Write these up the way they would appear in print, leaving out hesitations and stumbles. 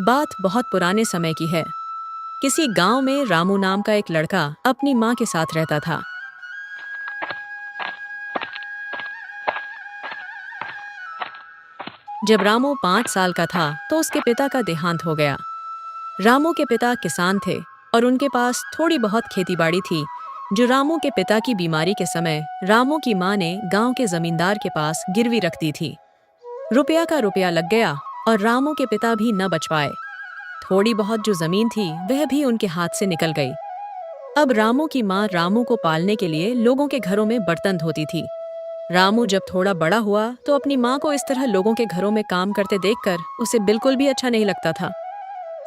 बात बहुत पुराने समय की है। किसी गांव में रामू नाम का एक लड़का अपनी माँ के साथ रहता था। जब रामू 5 साल का था तो उसके पिता का देहांत हो गया। रामू के पिता किसान थे और उनके पास थोड़ी बहुत खेतीबाड़ी थी, जो रामू के पिता की बीमारी के समय रामू की माँ ने गांव के जमींदार के पास गिरवी रख दी थी। रुपया का रुपया लग गया और रामू के पिता भी न बच पाए। थोड़ी बहुत जो जमीन थी वह भी उनके हाथ से निकल गई। अब रामू की माँ रामू को पालने के लिए लोगों के घरों में बर्तन धोती थी। रामू जब थोड़ा बड़ा हुआ तो अपनी माँ को इस तरह लोगों के घरों में काम करते देखकर उसे बिल्कुल भी अच्छा नहीं लगता था।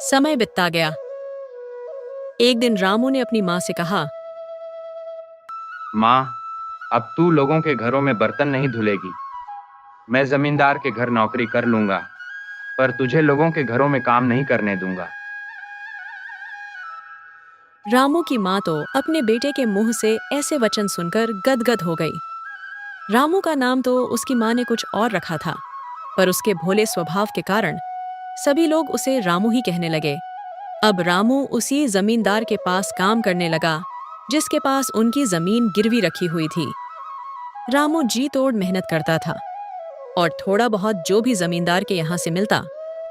समय बीतता गया। एक दिन रामू ने अपनी माँ से कहा, माँ, अब तू लोगों के घरों में बर्तन नहीं धुलेगी। मैं जमींदार के घर नौकरी कर लूंगा, पर तुझे लोगों के घरों में काम नहीं करने दूंगा। रामू की माँ तो अपने बेटे के मुंह से ऐसे वचन सुनकर गदगद हो गई। रामू का नाम तो उसकी माँ ने कुछ और रखा था, पर उसके भोले स्वभाव के कारण सभी लोग उसे रामू ही कहने लगे। अब रामू उसी जमींदार के पास काम करने लगा जिसके पास उनकी जमीन गिरवी रखी हुई थी। रामू जी तोड़ मेहनत करता था और थोड़ा बहुत जो भी जमींदार के यहाँ से मिलता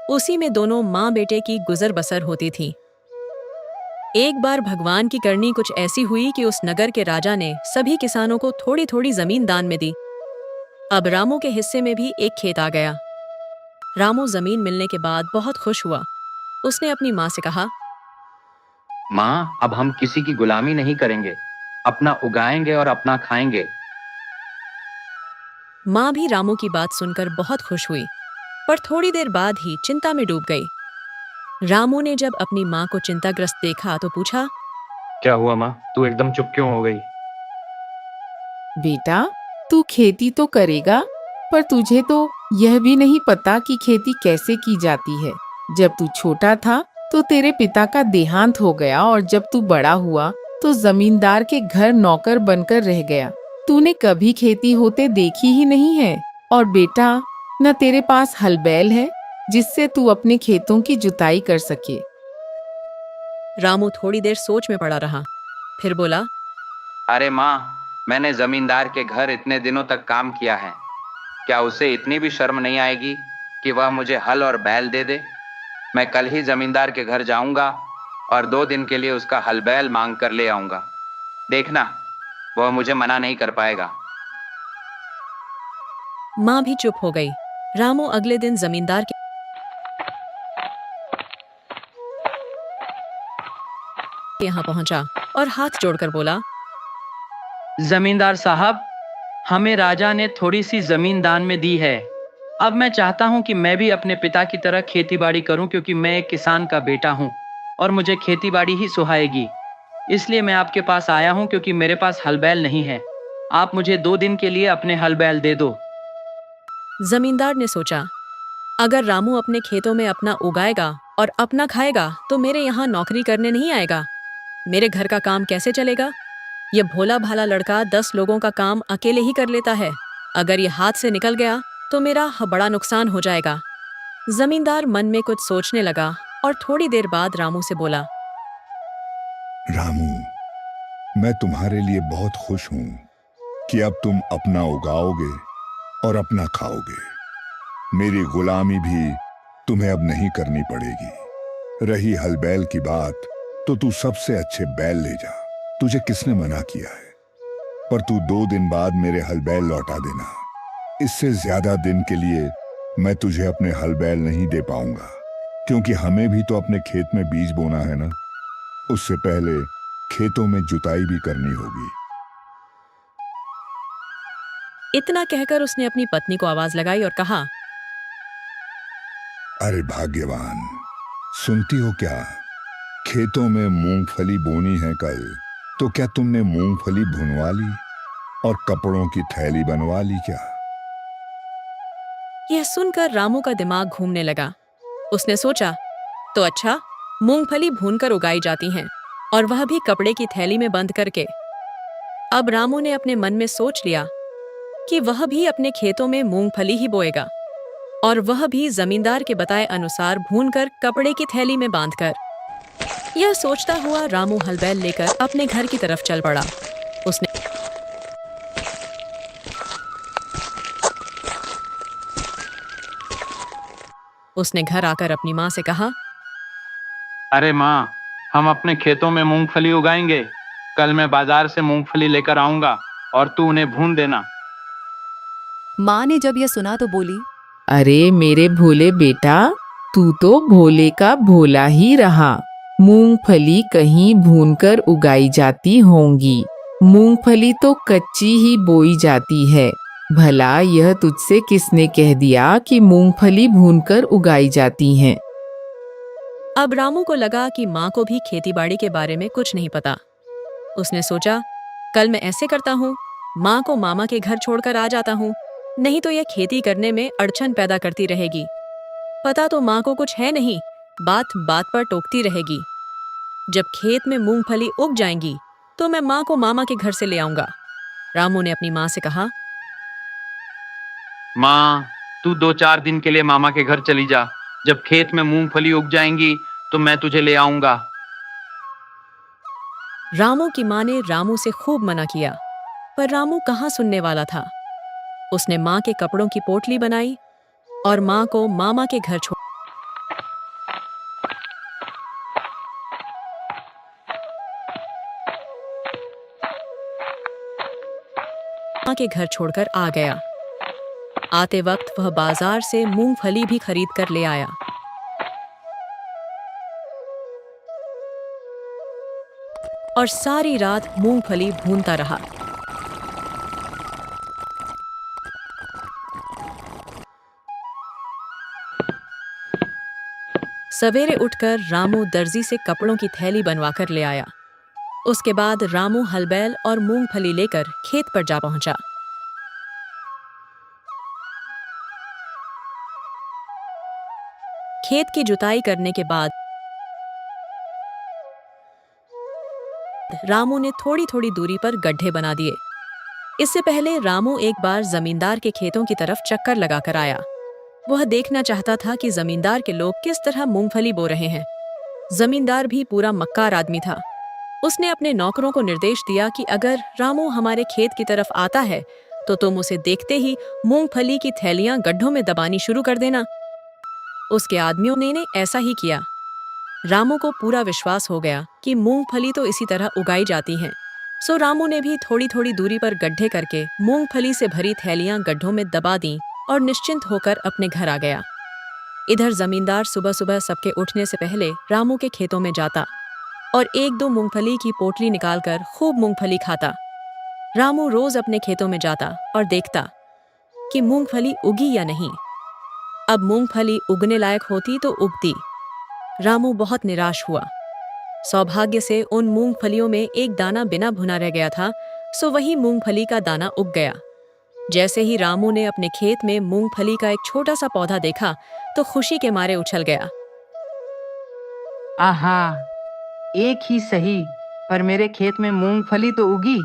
उसी में दोनों माँ बेटे की गुजर बसर होती थी। एक बार भगवान की करनी कुछ ऐसी हुई कि उस नगर के राजा ने सभी किसानों को थोड़ी थोड़ी जमीन दान में दी। अब रामू के हिस्से में भी एक खेत आ गया। रामू जमीन मिलने के बाद बहुत खुश हुआ। उसने अपनी माँ से कहा, माँ, अब हम किसी की गुलामी नहीं करेंगे, अपना उगाएंगे और अपना खाएंगे। माँ भी रामू की बात सुनकर बहुत खुश हुई, पर थोड़ी देर बाद ही चिंता में डूब गई। रामू ने जब अपनी माँ को चिंताग्रस्त देखा तो पूछा, क्या हुआ माँ, तू एकदम चुप क्यों हो गई? बेटा, तू खेती तो करेगा, पर तुझे तो यह भी नहीं पता कि खेती कैसे की जाती है। जब तू छोटा था तो तेरे पिता का देहांत हो गया और जब तू बड़ा हुआ तो जमींदार के घर नौकर बनकर रह गया। तूने कभी खेती होते देखी ही नहीं है। और बेटा, न तेरे पास हल बैल है जिससे तू अपने खेतों की जुताई कर सके। रामू थोड़ी देर सोच में पड़ा रहा, फिर बोला, अरे माँ, मैंने जमींदार के घर इतने दिनों तक काम किया है। क्या उसे इतनी भी शर्म नहीं आएगी कि वह मुझे हल और बैल दे दे? मैं कल ही जमींदार के घर जाऊंगा और 2 दिन के लिए उसका हल बैल मांग कर ले आऊंगा। देखना, वह मुझे मना नहीं कर पाएगा। माँ भी चुप हो गई। रामू अगले दिन जमींदार के यहाँ पहुंचा और हाथ जोड़कर बोला, जमींदार साहब, हमें राजा ने थोड़ी सी जमीन दान में दी है। अब मैं चाहता हूं कि मैं भी अपने पिता की तरह खेतीबाड़ी करूं, क्योंकि मैं एक किसान का बेटा हूं और मुझे खेतीबाड़ी ही सुहाएगी। इसलिए मैं आपके पास आया हूं, क्योंकि मेरे पास हल बैल नहीं है। आप मुझे 2 दिन के लिए अपने हल बैल दे दो। जमींदार ने सोचा, अगर रामू अपने खेतों में अपना उगाएगा और अपना खाएगा तो मेरे यहाँ नौकरी करने नहीं आएगा। मेरे घर का काम कैसे चलेगा? यह भोला भाला लड़का 10 लोगों का काम अकेले ही कर लेता है। अगर ये हाथ से निकल गया तो मेरा बड़ा नुकसान हो जाएगा। जमींदार मन में कुछ सोचने लगा और थोड़ी देर बाद रामू से बोला, रामू, मैं तुम्हारे लिए बहुत खुश हूं कि अब तुम अपना उगाओगे और अपना खाओगे। मेरी गुलामी भी तुम्हें अब नहीं करनी पड़ेगी। रही हल बैल की बात, तो तू सबसे अच्छे बैल ले जा। तुझे किसने मना किया है? पर तू 2 दिन बाद मेरे हल बैल लौटा देना। इससे ज्यादा दिन के लिए मैं तुझे अपने हल बैल नहीं दे पाऊंगा, क्योंकि हमें भी तो अपने खेत में बीज बोना है ना। उससे पहले खेतों में जुताई भी करनी होगी। इतना कहकर उसने अपनी पत्नी को आवाज लगाई और कहा, अरे भाग्यवान, सुनती हो क्या? खेतों में मूंगफली बोनी है कल, तो क्या तुमने मूंगफली भुनवा ली और कपड़ों की थैली बनवा ली क्या? यह सुनकर रामू का दिमाग घूमने लगा। उसने सोचा, तो अच्छा, मूंगफली भूनकर उगाई जाती हैं और वह भी कपड़े की थैली में बंद करके। अब रामू ने अपने मन में सोच लिया कि वह भी अपने खेतों में मूंगफली ही बोएगा। और वह भी जमींदार के बताए अनुसार भूनकर कपड़े की थैली में बांधकर। यह सोचता हुआ रामू हल बैल लेकर अपने घर की तरफ चल पड़ा। उसने उसने घर आकर अपनी माँ से कहा, अरे माँ, हम अपने खेतों में मूंगफली उगाएंगे। कल मैं बाजार से मूंगफली लेकर आऊंगा और तू उन्हें भून देना। माँ ने जब यह सुना तो बोली, अरे मेरे भोले बेटा, तू तो भोले का भोला ही रहा। मूंगफली कहीं भूनकर उगाई जाती होंगी। मूंगफली तो कच्ची ही बोई जाती है। भला यह तुझसे किसने कह दिया कि मूंगफली भूनकर उगाई जाती हैं? अब रामू को लगा कि माँ को भी खेतीबाड़ी के बारे में कुछ नहीं पता। उसने सोचा, कल मैं ऐसे करता हूँ, माँ को मामा के घर छोड़कर आ जाता हूँ, नहीं तो यह खेती करने में अड़चन पैदा करती रहेगी। पता तो माँ को कुछ है नहीं, बात बात पर टोकती रहेगी। जब खेत में मूंगफली उग जाएंगी तो मैं माँ को मामा के घर से ले आऊंगा। रामू ने अपनी माँ से कहा, माँ, तू 2-4 दिन के लिए मामा के घर चली जा। जब खेत में मूंगफली उग जाएंगी तो मैं तुझे ले आऊंगा। रामू की माँ ने रामू से खूब मना किया, पर रामू कहाँ सुनने वाला था। उसने माँ के कपड़ों की पोटली बनाई और माँ को मामा के घर छोड़कर आ गया। आते वक्त वह बाजार से मूंगफली भी खरीद कर ले आया। और सारी रात मूंगफली भूनता रहा। सवेरे उठकर रामू दर्जी से कपड़ों की थैली बनवाकर ले आया। उसके बाद रामू हलबैल और मूंगफली लेकर खेत पर जा पहुंचा। खेत की जुताई करने के बाद रामू ने थोड़ी थोड़ी दूरी पर गड्ढे बना दिए। इससे पहले रामू एक बार जमींदार के खेतों की तरफ चक्कर लगाकर आया। वह देखना चाहता था कि जमींदार के लोग किस तरह मूंगफली बो रहे हैं। जमींदार भी पूरा मक्कार आदमी था। उसने अपने नौकरों को निर्देश दिया कि अगर रामू हमारे खेत की तरफ आता है तो तुम उसे देखते ही मूंगफली की थैलियां गड्ढों में दबानी शुरू कर देना। उसके आदमियों ने ऐसा ही किया। रामू को पूरा विश्वास हो गया कि मूंगफली तो इसी तरह उगाई जाती हैं। सो रामू ने भी थोड़ी थोड़ी दूरी पर गड्ढे करके मूंगफली से भरी थैलियां गड्ढों में दबा दी और निश्चिंत होकर अपने घर आ गया। इधर जमींदार सुबह सुबह सबके उठने से पहले रामू के खेतों में जाता और 1-2 मूंगफली की पोटली निकालकर खूब मूंगफली खाता। रामू रोज अपने खेतों में जाता और देखता कि मूंगफली उगी या नहीं। अब मूंगफली उगने लायक होती तो उगती। रामू बहुत निराश हुआ। सौभाग्य से उन मूंगफलियों में एक दाना बिना भुना रह गया था, सो वही मूंगफली का दाना उग गया। जैसे ही रामू ने अपने खेत में मूंगफली का एक छोटा सा पौधा देखा तो खुशी के मारे उछल गया। आहा, एक ही सही, पर मेरे खेत में मूंगफली तो उगी।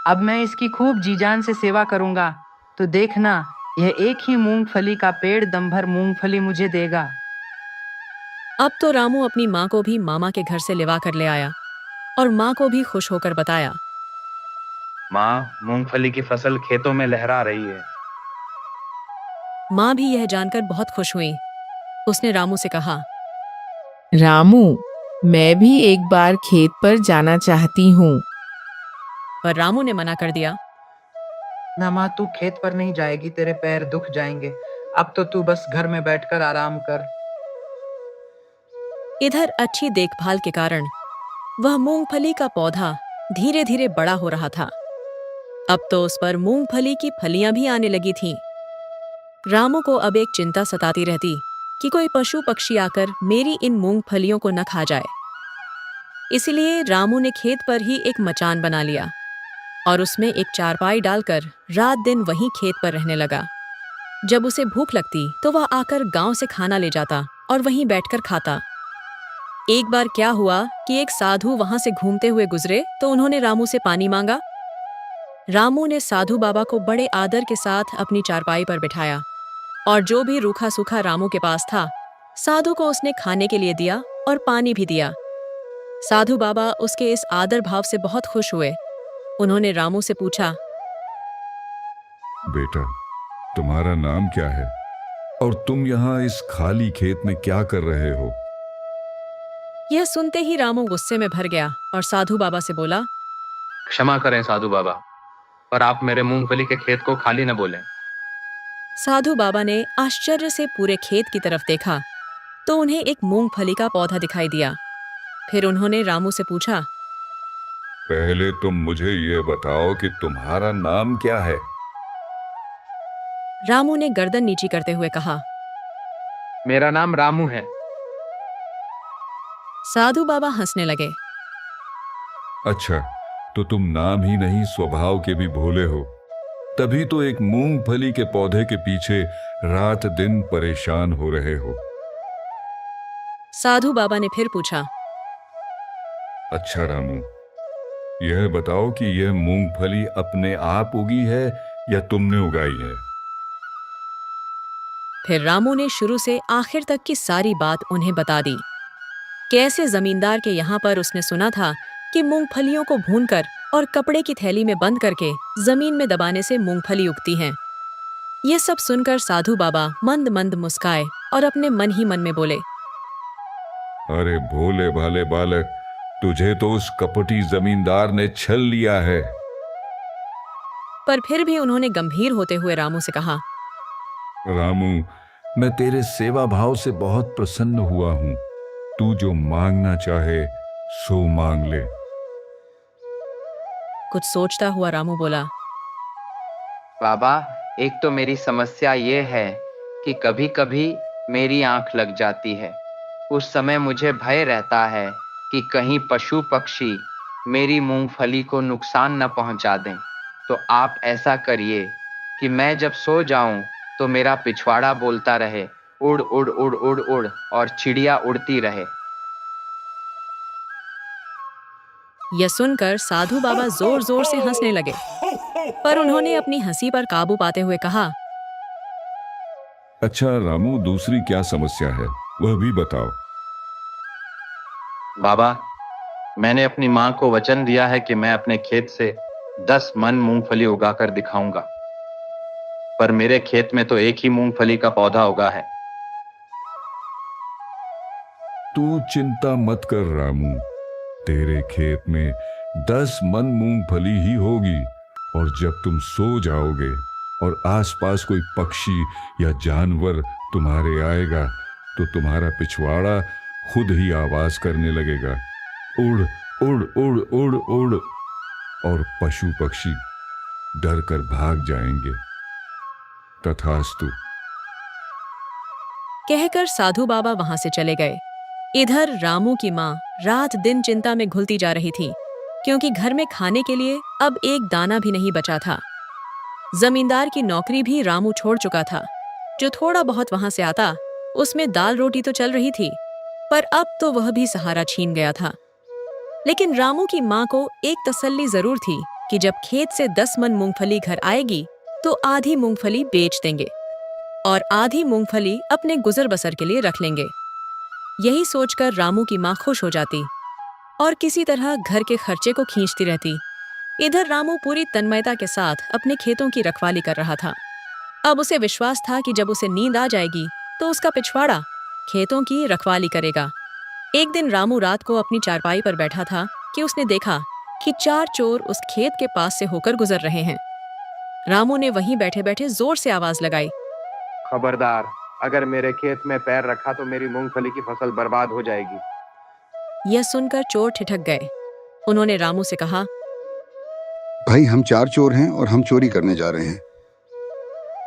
अब मैं इसकी खूब जी जान से सेवा करूंगा, तो देखना यह एक ही मूंगफली का पेड़ दम भर मूंगफली मुझे देगा। अब तो रामू अपनी माँ को भी मामा के घर से लिवा कर ले आया और माँ को भी खुश होकर बताया, माँ, मूंगफली की फसल खेतों में लहरा रही है। माँ भी यह जानकर बहुत खुश हुई। उसने रामू से कहा, रामू, मैं भी एक बार खेत पर जाना चाहती हूँ। पर रामू ने मना कर दिया। ना माँ, तू खेत पर नहीं जाएगी, तेरे पैर दुख जाएंगे। अब तो तू बस घर में बैठकर आराम कर। इधर अच्छी देखभाल के कारण वह मूंगफली का पौधा धीरे धीरे बड़ा हो रहा था। अब तो उस पर मूंगफली की फलियां भी आने लगी थीं। रामू को अब एक चिंता सताती रहती कि कोई पशु पक्षी आकर मेरी इन मूंगफलियों को न खा जाए। इसलिए रामू ने खेत पर ही एक मचान बना लिया और उसमें एक चारपाई डालकर रात दिन वहीं खेत पर रहने लगा। जब उसे भूख लगती तो वह आकर गांव से खाना ले जाता और वहीं बैठकर खाता। एक बार क्या हुआ कि एक साधु वहां से घूमते हुए गुजरे तो उन्होंने रामू से पानी मांगा। रामू ने साधु बाबा को बड़े आदर के साथ अपनी चारपाई पर बिठाया और जो भी रूखा सूखा रामू के पास था, साधु को उसने खाने के लिए दिया और पानी भी दिया। साधु बाबा उसके इस आदर भाव से बहुत खुश हुए। उन्होंने रामू से पूछा, बेटा, तुम्हारा नाम क्या है और तुम यहाँ इस खाली खेत में क्या कर रहे हो? यह सुनते ही रामू गुस्से में भर गया और साधु बाबा से बोला, क्षमा करें साधु बाबा, पर आप मेरे मूंगफली के खेत को खाली न बोलें। साधु बाबा ने आश्चर्य से पूरे खेत की तरफ देखा तो उन्हें एक मूंगफली का पौधा दिखाई दिया। फिर उन्होंने रामू से पूछा, पहले तुम मुझे ये बताओ कि तुम्हारा नाम क्या है? रामू ने गर्दन नीची करते हुए कहा, मेरा नाम रामू है। साधु बाबा हंसने लगे। अच्छा, तो तुम नाम ही नहीं स्वभाव के भी भोले हो, तभी तो एक मूंगफली के पौधे के पीछे रात दिन परेशान हो रहे हो। साधु बाबा ने फिर पूछा, अच्छा रामू, यह बताओ कि यह मूंगफली अपने आप उगी है या तुमने उगाई है? फिर रामू ने शुरू से आखिर तक की सारी बात उन्हें बता दी। कैसे जमींदार के यहाँ पर उसने सुना था कि मूंगफलियों को भूनकर और कपड़े की थैली में बंद करके जमीन में दबाने से मूंगफली उगती हैं। ये सब सुनकर साधु बाबा मंद मंद मुस्काए और अपने मन ही मन में बोले, अरे भोले भाले बालक, तुझे तो उस कपटी जमींदार ने छल लिया है। पर फिर भी उन्होंने गंभीर होते हुए रामू से कहा, रामू, मैं तेरे सेवा भाव से बहुत प्रसन्न हुआ हूं। तू जो मांगना चाहे सो मांग ले। कुछ सोचता हुआ रामू बोला, बाबा, एक तो मेरी समस्या ये है कि कभी कभी मेरी आंख लग जाती है। उस समय मुझे भय रहता है कि कहीं पशु पक्षी मेरी मूंगफली को नुकसान न पहुंचा दें। तो आप ऐसा करिए कि मैं जब सो जाऊं तो मेरा पिछवाड़ा बोलता रहे, उड़ उड़ उड़ उड़ उड़, और चिड़िया उड़ती रहे। यह सुनकर साधु बाबा जोर जोर से हंसने लगे, पर उन्होंने अपनी हंसी पर काबू पाते हुए कहा, अच्छा रामू, दूसरी क्या समस्या है वह भी बताओ। बाबा, मैंने अपनी माँ को वचन दिया है कि मैं अपने खेत से 10 मन मूंगफली उगाकर दिखाऊंगा, पर मेरे खेत में तो एक ही मूंगफली का पौधा उगा है। तू चिंता मत कर रामू, तेरे खेत में 10 मन मूंगफली ही होगी, और जब तुम सो जाओगे और आसपास कोई पक्षी या जानवर तुम्हारे आएगा तो तुम्हारा पिछवाड़ा खुद ही आवाज करने लगेगा, उड़ उड़ उड़ उड़ उड़, और पशु पक्षी डर कर भाग जाएंगे। तथास्तु। कहकर साधु बाबा वहां से चले गए। इधर रामू की माँ रात दिन चिंता में घुलती जा रही थी, क्योंकि घर में खाने के लिए अब एक दाना भी नहीं बचा था। जमींदार की नौकरी भी रामू छोड़ चुका था। जो थोड़ा बहुत वहां से आता उसमें दाल रोटी तो चल रही थी, पर अब तो वह भी सहारा छीन गया था। लेकिन रामू की माँ को एक तसल्ली जरूर थी कि जब खेत से 10 मन मूंगफली घर आएगी तो आधी मूंगफली बेच देंगे और आधी मूंगफली अपने गुजर बसर के लिए रख लेंगे। यही सोचकर रामू की माँ खुश हो जाती और किसी तरह घर के खर्चे को खींचती रहती। इधर रामू पूरी तन्मयता के साथ अपने खेतों की रखवाली कर रहा था। अब उसे विश्वास था कि जब उसे नींद आ जाएगी तो उसका पिछवाड़ा खेतों की रखवाली करेगा। एक दिन रामू रात को अपनी चारपाई पर बैठा था कि उसने देखा कि 4 चोर उस खेत के पास से होकर गुजर रहे हैं। रामू ने वहीं बैठे बैठे जोर से आवाज लगाई, खबरदार, अगर मेरे खेत में पैर रखा तो मेरी मूंगफली की फसल बर्बाद हो जाएगी। यह सुनकर चोर ठिठक गए। उन्होंने रामू से कहा, भाई, हम 4 चोर हैं और हम चोरी करने जा रहे हैं।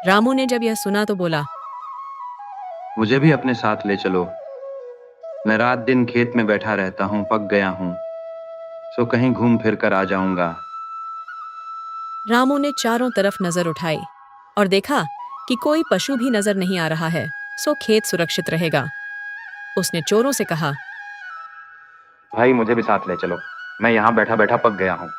रामू ने जब यह सुना तो बोला, मुझे भी अपने साथ ले चलो। मैं रात दिन खेत में बैठा रहता हूँ, पक गया हूँ, सो कहीं घूम फिर कर आ जाऊंगा। रामू ने चारों तरफ नजर उठाई और देखा कि कोई पशु भी नजर नहीं आ रहा है, सो खेत सुरक्षित रहेगा। उसने चोरों से कहा, भाई मुझे भी साथ ले चलो, मैं यहाँ बैठा बैठा पक गया हूँ।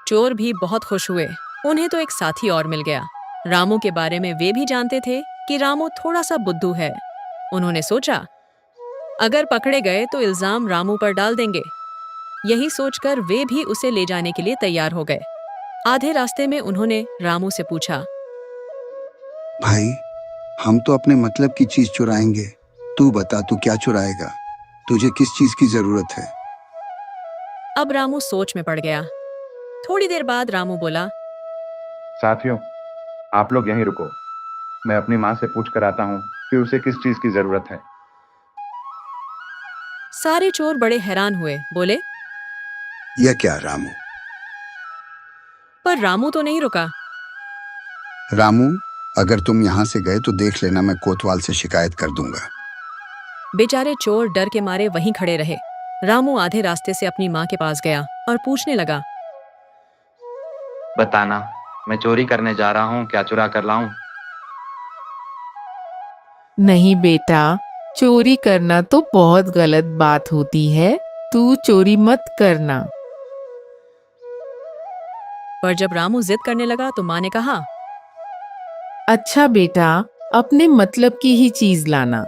चोर भी बहुत खुश हुए, उन्हें तो एक साथी और मिल गया। रामू के बारे में वे भी जानते थे कि रामू थोड़ा सा बुद्धू है। उन्होंने सोचा, अगर पकड़े गए तो इल्जाम रामू पर डाल देंगे। यही सोचकर वे भी उसे ले जाने के लिए तैयार हो गए। आधे रास्ते में उन्होंने रामू से पूछा, भाई हम तो अपने मतलब की चीज चुराएंगे, तू बता तू क्या चुराएगा, तुझे किस चीज की जरूरत है? अब रामू सोच में पड़ गया। थोड़ी देर बाद रामू बोला, साथियों, आप लोग यहीं रुको, मैं अपनी माँ से पूछ कर आता हूँ कि उसे किस चीज की जरूरत है। सारे चोर बड़े हैरान हुए, बोले, यह क्या रामू? पर रामू तो नहीं रुका। रामू, अगर तुम यहाँ से गए तो देख लेना, मैं कोतवाल से शिकायत कर दूंगा। बेचारे चोर डर के मारे वहीं खड़े रहे। रामू आधे रास्ते से अपनी माँ के पास गया और पूछने लगा, बताना, मैं चोरी करने जा रहा हूँ, क्या चुरा कर लाऊं? नहीं बेटा, चोरी करना तो बहुत गलत बात होती है, तू चोरी मत करना। पर जब रामू जिद करने लगा तो माँ ने कहा, अच्छा बेटा, अपने मतलब की ही चीज लाना,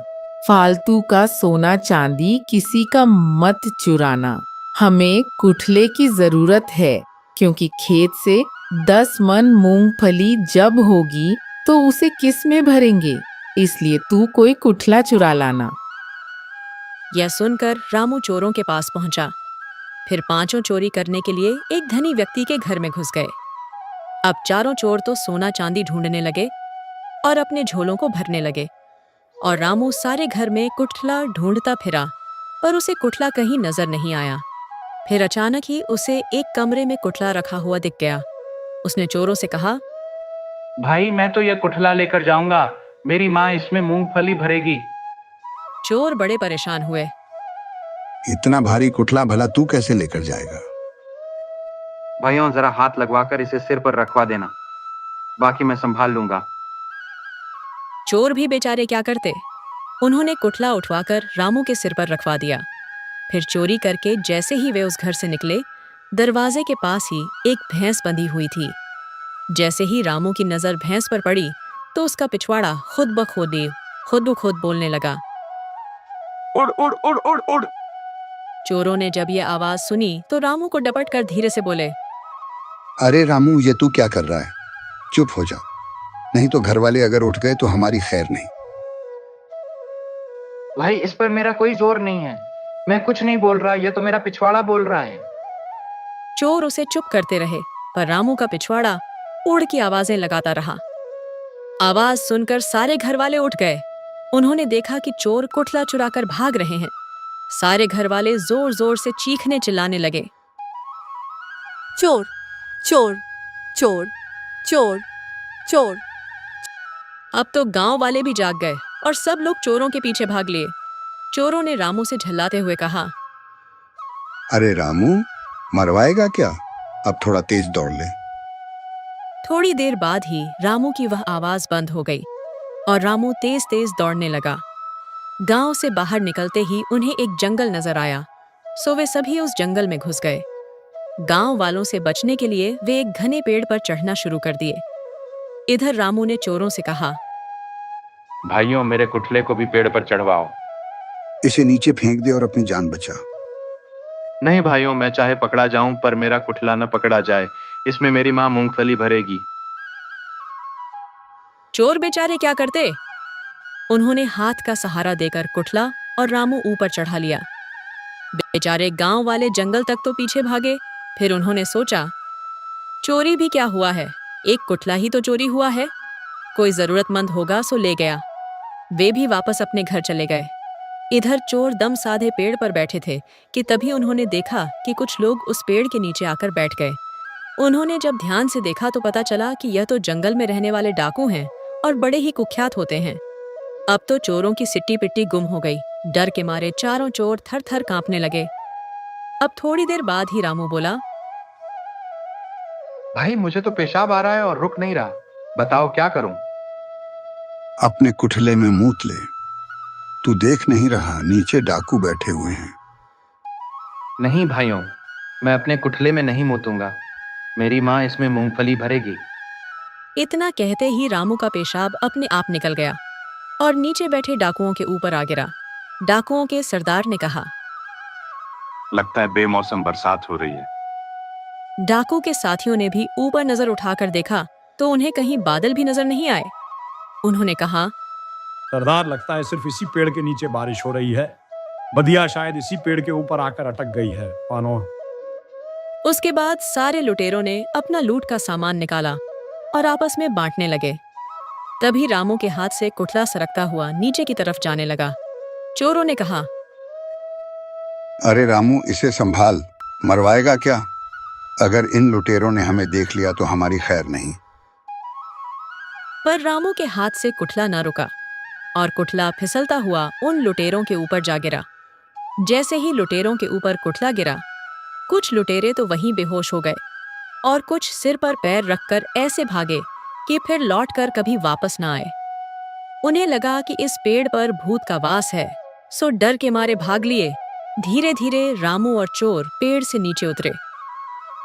फालतू का सोना चांदी किसी का मत चुराना। हमें कुठले की जरूरत है, क्योंकि खेत से 10 मन मूंगफली जब होगी तो उसे किस में भरेंगे, इसलिए तू कोई कुठला चुरा लाना। यह सुनकर रामू चोरों के पास पहुंचा। फिर पांचों चोरी करने के लिए एक धनी व्यक्ति के घर में घुस गए। अब चारों चोर तो सोना चांदी ढूंढने लगे और अपने झोलों को भरने लगे, और रामू सारे घर में कुठला ढूंढता फिरा, पर उसे कुठला कहीं नजर नहीं आया। फिर अचानक ही उसे एक कमरे में कुठला रखा हुआ दिख गया। उसने चोरों से कहा, भाई मैं तो यह कुठला लेकर जाऊंगा, मेरी माँ इसमें मूंगफली भरेगी। चोर बड़े परेशान हुए। इतना भारी कुठला भला तू कैसे लेकर जाएगा? भाइयों, जरा हाथ लगवाकर इसे सिर पर रखवा देना, बाकी मैं संभाल लूंगा। चोर भी बेचारे क्या करते। उन्होंने कुठला उठवाकर रामू के सिर पर रखवा दिया। फिर चोरी करके जैसे ही वे उस घर से निकले, दरवाजे के पास ही एक भैंस बंधी हुई थी। जैसे ही रामू की नजर भैंस पर पड़ी तो उसका पिछवाड़ा खुद ब खुद बोलने लगा। उड़ उड़ उड़ उड़ उड़। चोरों ने जब ये आवाज सुनी तो रामू को डपट कर धीरे से बोले, अरे रामू, ये तू क्या कर रहा है? चुप हो जा, नहीं तो घर वाले अगर उठ गए तो हमारी खैर नहीं। भाई इस पर मेरा कोई जोर नहीं है, मैं कुछ नहीं बोल रहा, यह तो मेरा पिछवाड़ा बोल रहा है। चोर उसे चुप करते रहे, पर रामू का पिछवाड़ा उड़ की आवाजें लगाता रहा। आवाज सुनकर सारे घर वाले उठ गए। उन्होंने देखा कि चोर कुठला चुराकर भाग रहे हैं। सारे घर वाले जोर जोर से चीखने चिल्लाने लगे, चोर चोर चोर चोर चोर। अब तो गांव वाले भी जाग गए और सब लोग चोरों के पीछे भाग लिए। चोरों ने रामू से झल्लाते हुए कहा, अरे रामू, मरवाएगा क्या? अब थोड़ा तेज दौड़ ले। थोड़ी देर बाद ही रामू की वह आवाज बंद हो गई और रामू तेज तेज दौड़ने लगा। गांव से बाहर निकलते ही उन्हें एक जंगल नजर आया, सो वे सभी उस जंगल में घुस गए। गांव वालों से बचने के लिए वे एक घने पेड़ पर चढ़ना शुरू कर दिए। इधर रामू ने चोरों से कहा, भाइयों, मेरे कुठले को भी पेड़ पर चढ़वाओ। इसे नीचे फेंक दे और अपनी जान बचा। नहीं भाइयों, मैं चाहे पकड़ा जाऊं पर मेरा कुठला न पकड़ा जाए, इसमें मेरी माँ मूंगफली भरेगी। चोर बेचारे क्या करते। उन्होंने हाथ का सहारा देकर कुठला और रामू ऊपर चढ़ा लिया। बेचारे गांव वाले जंगल तक तो पीछे भागे। फिर उन्होंने सोचा, चोरी भी क्या हुआ है, एक कुठला ही तो चोरी हुआ है, कोई जरूरतमंद होगा सो ले गया। वे भी वापस अपने घर चले गए। इधर चोर दम साधे पेड़ पर बैठे थे कि तभी उन्होंने देखा कि कुछ लोग उस पेड़ के नीचे आकर बैठ गए। उन्होंने जब ध्यान से देखा तो पता चला कि यह तो जंगल में रहने वाले डाकू हैं और बड़े ही कुख्यात होते हैं। अब तो चोरों की सिट्टी पिट्टी गुम हो गई। डर के मारे चारों चोर थर थर कांपने लगे। अब थोड़ी देर बाद ही रामू बोला, भाई मुझे तो पेशाब आ रहा है और रुक नहीं रहा, बताओ क्या करूं? अपने कुठले में मूत ले, तू देख नहीं रहा नीचे डाकू बैठे हुए हैं। नहीं भाइयों, मैं अपने कुठले में नहीं मूतूंगा, मेरी माँ इसमें मूंगफली भरेगी। इतना कहते ही रामू का पेशाब अपने आप निकल गया और नीचे बैठे डाकुओं के ऊपर आ गिरा। डाकुओं के सरदार ने कहा। लगता है बेमौसम बरसात हो रही है। डाकू के साथियों ने भी ऊपर नजर उठाकर देखा तो उन्हें कहीं बादल भी नजर नहीं आए। उन्होंने कहा, सरदार, लगता है सिर्फ इसी पेड़ के नीचे बारिश हो रही है। बदिया शायद इसी पेड़ के ऊपर आकर अटक गई है। पानो। उसके बाद सारे लुटेरों ने अपना लूट का सामान निकाला और आपस में बांटने लगे। तभी रामू के हाथ से कुठला सरकता हुआ नीचे की तरफ जाने लगा। चोरों ने कहा, अरे रामू, इसे संभाल, मरवाएगा क्या? अगर इन लुटेरों ने हमें देख लिया तो हमारी खैर नहीं। पर रामू के हाथ से कुठला न रुका और कुठला फिसलता हुआ उन लुटेरों के ऊपर जा गिरा। जैसे ही लुटेरों के ऊपर कुठला गिरा, कुछ लुटेरे तो वहीं बेहोश हो गए और कुछ सिर पर पैर रखकर ऐसे भागे कि फिर लौटकर कभी वापस न आए। उन्हें लगा कि इस पेड़ पर भूत का वास है, सो डर के मारे भाग लिए। धीरे धीरे रामू और चोर पेड़ से नीचे उतरे।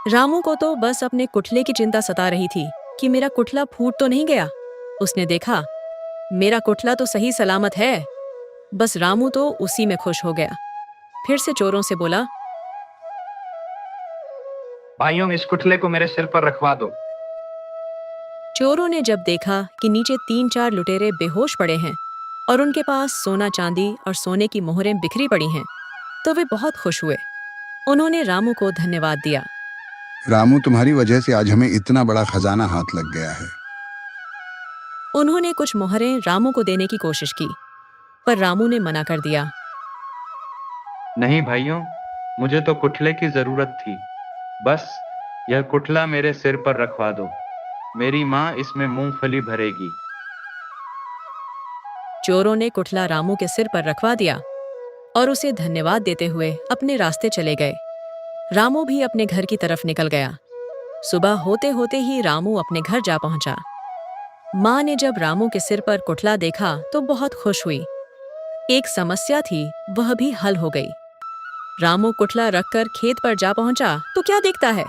रामू को तो बस अपने कुठले की चिंता सता रही थी कि मेरा कुठला फूट तो नहीं गया। उसने देखा मेरा कुठला तो सही सलामत है। बस रामू तो उसी में खुश हो गया। फिर से चोरों से बोला, भाइयों, इस कुठले को मेरे सिर पर रखवा दो। चोरों ने जब देखा कि नीचे 3-4 लुटेरे बेहोश पड़े हैं और उनके पास सोना चांदी और सोने की मोहरें बिखरी पड़ी हैं, तो वे बहुत खुश हुए। उन्होंने रामू को धन्यवाद दिया। रामू, तुम्हारी वजह से आज हमें इतना बड़ा खजाना हाथ लग गया है। उन्होंने कुछ मोहरें रामू को देने की कोशिश की, पर रामू ने मना कर दिया। नहीं भाइयों, मुझे तो कुठले की जरूरत थी। बस यह कुठला मेरे सिर पर रखवा दो। मेरी माँ इसमें मूंगफली भरेगी। चोरों ने कुठला रामू के सिर पर रखवा दिया और उसे धन्यवाद देते हुए अपने रास्ते चले गए। रामू भी अपने घर की तरफ निकल गया। सुबह होते होते ही रामू अपने घर जा पहुंचा। माँ ने जब रामू के सिर पर कुठला देखा तो बहुत खुश हुई। एक समस्या थी, वह भी हल हो गई। रामू कुठला रखकर खेत पर जा पहुंचा तो क्या देखता है,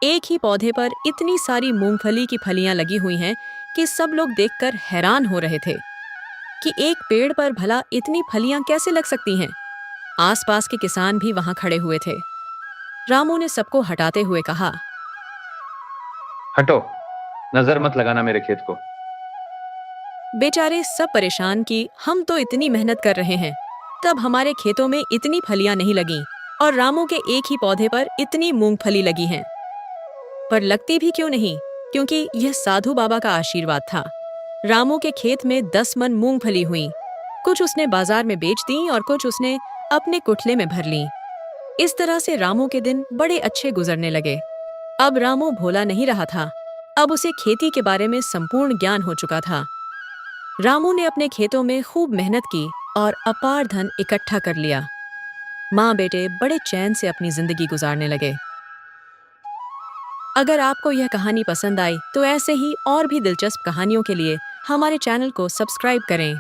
एक ही पौधे पर इतनी सारी मूंगफली की फलियां लगी हुई हैं कि सब लोग देखकर हैरान हो रहे थे कि एक पेड़ पर भला इतनी फलियां कैसे लग सकती हैं। आसपास के किसान भी वहां खड़े हुए थे। रामू ने सबको हटाते हुए कहा, हटो, नजर मत लगाना मेरे खेत को। बेचारे सब परेशान कि हम तो इतनी मेहनत कर रहे हैं, तब हमारे खेतों में इतनी फलियां नहीं लगीं और रामू के एक ही पौधे पर इतनी मूंगफली लगी हैं। पर लगती भी क्यों नहीं, क्योंकि यह साधु बाबा का आशीर्वाद था। रामू के खेत में 10 मन मूंगफली हुई। कुछ उसने बाजार में बेच दी और कुछ उसने अपने कुठले में भर ली। इस तरह से रामू के दिन बड़े अच्छे गुजरने लगे। अब रामू भोला नहीं रहा था, अब उसे खेती के बारे में संपूर्ण ज्ञान हो चुका था। रामू ने अपने खेतों में खूब मेहनत की और अपार धन इकट्ठा कर लिया। माँ बेटे बड़े चैन से अपनी जिंदगी गुजारने लगे। अगर आपको यह कहानी पसंद आई तो ऐसे ही और भी दिलचस्प कहानियों के लिए हमारे चैनल को सब्सक्राइब करें।